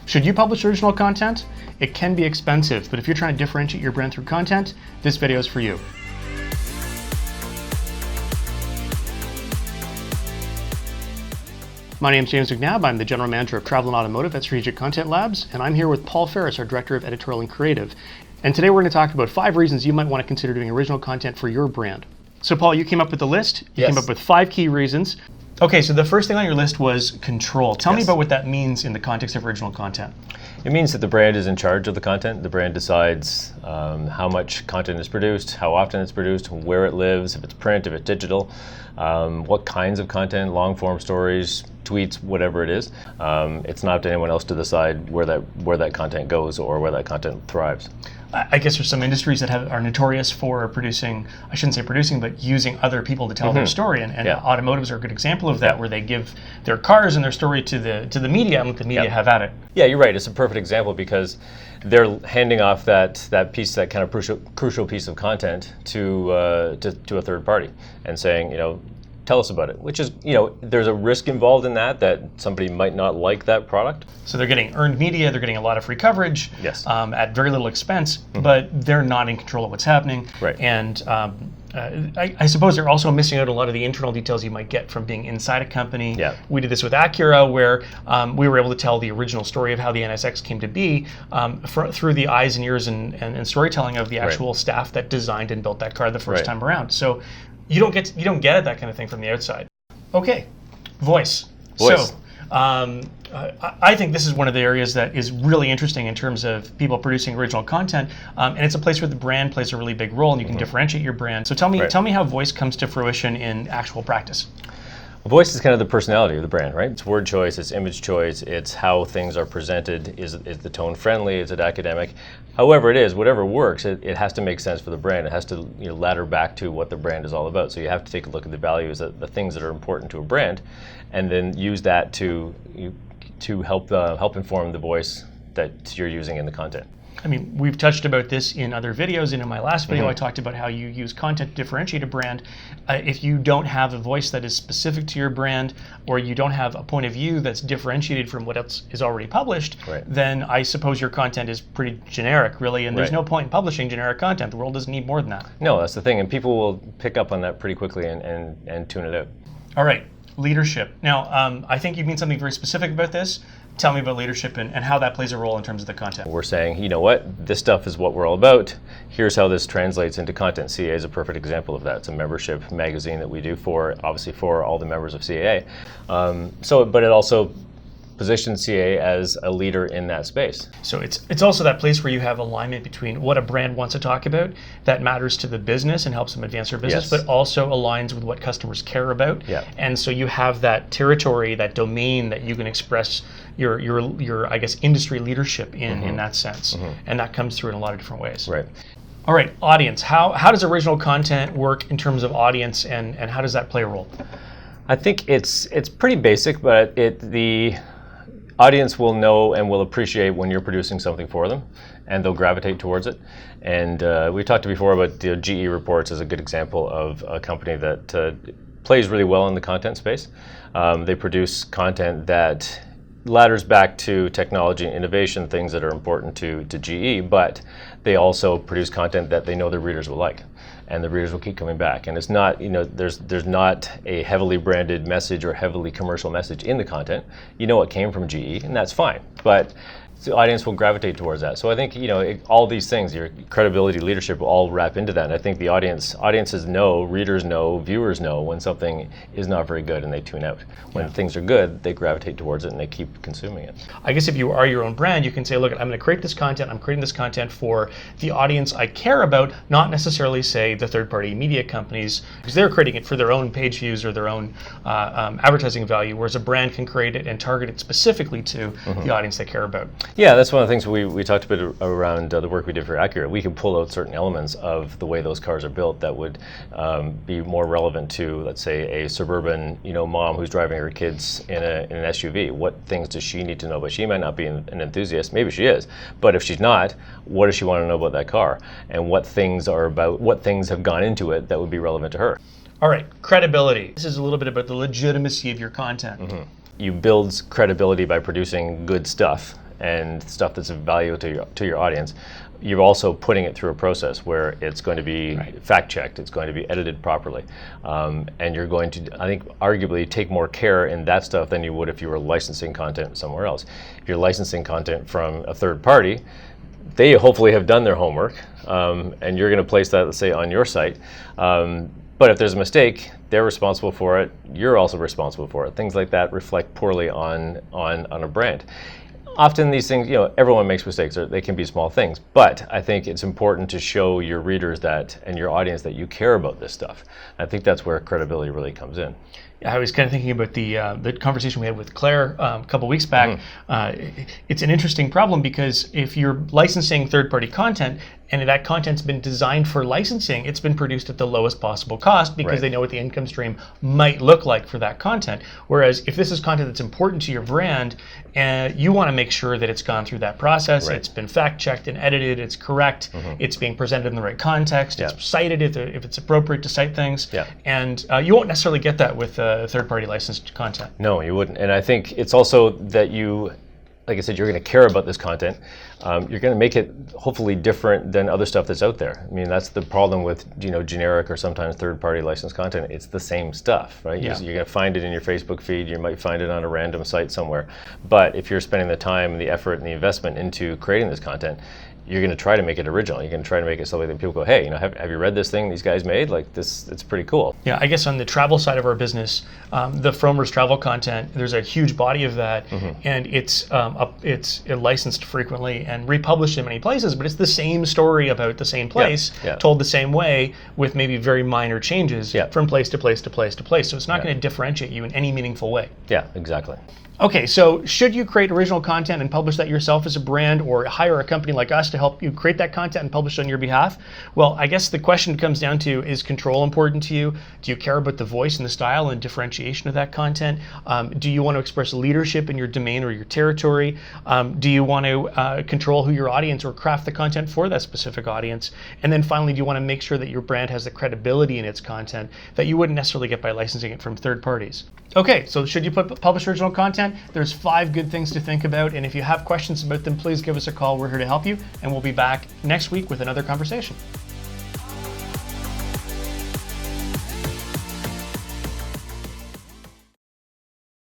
Should you publish original content? It can be expensive, but if you're trying to differentiate your brand through content, this video is for you. My name is James McNabb. I'm the General Manager of Travel and Automotive at Strategic Content Labs, and I'm here with Paul Ferris, our Director of Editorial and Creative. And today we're going to talk about 5 reasons you might want to consider doing original content for your brand. So Paul, you came up with the list. You came up with 5 key reasons. Okay, so the first thing on your list was control. Tell me about what that means in the context of original content. It means that the brand is in charge of the content. The brand decides how much content is produced, how often it's produced, where it lives, if it's print, if it's digital, what kinds of content, long form stories, tweets, whatever it is. It's not up to anyone else to decide where that content goes or where that content thrives. I guess there's some industries that are notorious for producing, I shouldn't say producing, but using other people to tell their story. And automotives are a good example of that, where they give their cars and their story to the media and let the media have at it. Yeah, you're right. It's a perfect example because they're handing off that kind of crucial piece of content to a third party and saying, tell us about it, which is, there's a risk involved in that somebody might not like that product. So they're getting earned media, they're getting a lot of free coverage at very little expense, but they're not in control of what's happening. Right. And I suppose they're also missing out on a lot of the internal details you might get from being inside a company. Yeah. We did this with Acura, where we were able to tell the original story of how the NSX came to be through the eyes and ears and storytelling of the actual staff that designed and built that car the first time around. So you don't get at that kind of thing from the outside. Okay, voice. So I think this is one of the areas that is really interesting in terms of people producing original content, and it's a place where the brand plays a really big role, and you can differentiate your brand. So tell me how voice comes to fruition in actual practice. Voice is kind of the personality of the brand, right? It's word choice, it's image choice, it's how things are presented. Is the tone friendly? Is it academic? However it is, whatever works, it has to make sense for the brand. It has to ladder back to what the brand is all about. So you have to take a look at the values, the things that are important to a brand, and then use that to help inform the voice that you're using in the content. I mean, we've touched about this in other videos, and in my last video I talked about how you use content to differentiate a brand. If you don't have a voice that is specific to your brand, or you don't have a point of view that's differentiated from what else is already published, then I suppose your content is pretty generic, really, and there's no point in publishing generic content. The world doesn't need more than that. No, that's the thing, and people will pick up on that pretty quickly and tune it out. All right, leadership. Now, I think you mean something very specific about this. Tell me about leadership and how that plays a role in terms of the content. We're saying, you know what, this stuff is what we're all about. Here's how this translates into content. CAA is a perfect example of that. It's a membership magazine that we do obviously for all the members of CAA. But it also positions CAA as a leader in that space. So it's also that place where you have alignment between what a brand wants to talk about that matters to the business and helps them advance their business, but also aligns with what customers care about. And so you have that territory, that domain that you can express your I guess industry leadership in that sense, and that comes through in a lot of different ways. Right. All right, audience. How does original content work in terms of audience, and how does that play a role? I think it's pretty basic, but the audience will know and will appreciate when you're producing something for them, and they'll gravitate towards it. And we talked before about the GE Reports as a good example of a company that plays really well in the content space. They produce content that ladders back to technology and innovation, things that are important to GE, but they also produce content that they know their readers will like, and the readers will keep coming back. And it's not, there's not a heavily branded message or heavily commercial message in the content. You know it came from GE, and that's fine, but the audience will gravitate towards that. So I think, all these things, your credibility, leadership, will all wrap into that. And I think the audiences know, readers know, viewers know when something is not very good and they tune out. When things are good, they gravitate towards it and they keep consuming it. I guess if you are your own brand, you can say, look, I'm going to create this content. I'm creating this content for the audience I care about, not necessarily, say, the third-party media companies, because they're creating it for their own page views or their own advertising value, whereas a brand can create it and target it specifically to the audience they care about. Yeah, that's one of the things we talked a bit around the work we did for Acura. We could pull out certain elements of the way those cars are built that would be more relevant to, let's say, a suburban mom who's driving her kids in an SUV. What things does she need to know? But she might not be an enthusiast. Maybe she is. But if she's not, what does she want to know about that car? And what things have gone into it that would be relevant to her? All right, credibility. This is a little bit about the legitimacy of your content. You build credibility by producing good stuff. and stuff that's of value to your audience, you're also putting it through a process where it's going to be fact-checked, it's going to be edited properly, and you're going to, I think, arguably take more care in that stuff than you would if you were licensing content somewhere else. If you're licensing content from a third party, they hopefully have done their homework, and you're going to place that, let's say, on your site. But if there's a mistake, they're responsible for it. You're also responsible for it. Things like that reflect poorly on a brand. Often these things, everyone makes mistakes. They can be small things. But I think it's important to show your readers that and your audience that you care about this stuff. I think that's where credibility really comes in. I was kind of thinking about the conversation we had with Claire a couple weeks back. It's an interesting problem because if you're licensing third-party content and that content's been designed for licensing, it's been produced at the lowest possible cost because they know what the income stream might look like for that content. Whereas if this is content that's important to your brand, you want to make sure that it's gone through that process, it's been fact-checked and edited, it's correct, it's being presented in the right context, it's cited if it's appropriate to cite things, and you won't necessarily get that with third-party licensed content. No, you wouldn't. And I think it's also that you, like I said, you're going to care about this content. You're going to make it hopefully different than other stuff that's out there. I mean, that's the problem with generic or sometimes third-party licensed content. It's the same stuff, right? You're going to find it in your Facebook feed. You might find it on a random site somewhere. But if you're spending the time, the effort, and the investment into creating this content, you're going to try to make it original. You're going to try to make it something that people go, hey, have you read this thing these guys made? Like this, it's pretty cool. Yeah, I guess on the travel side of our business, the Frommer's travel content, there's a huge body of that, and it's licensed frequently and republished in many places, but it's the same story about the same place, told the same way with maybe very minor changes from place to place to place to place. So it's not going to differentiate you in any meaningful way. Yeah, exactly. Okay, so should you create original content and publish that yourself as a brand, or hire a company like us to help you create that content and publish it on your behalf? Well, I guess the question comes down to, is control important to you? Do you care about the voice and the style and differentiation of that content? Do you want to express leadership in your domain or your territory? Do you want to control who your audience or craft the content for that specific audience? And then finally, do you want to make sure that your brand has the credibility in its content that you wouldn't necessarily get by licensing it from third parties? Okay, so should you publish original content? There's 5 good things to think about, and if you have questions about them, please give us a call. We're here to help you, and we'll be back next week with another conversation.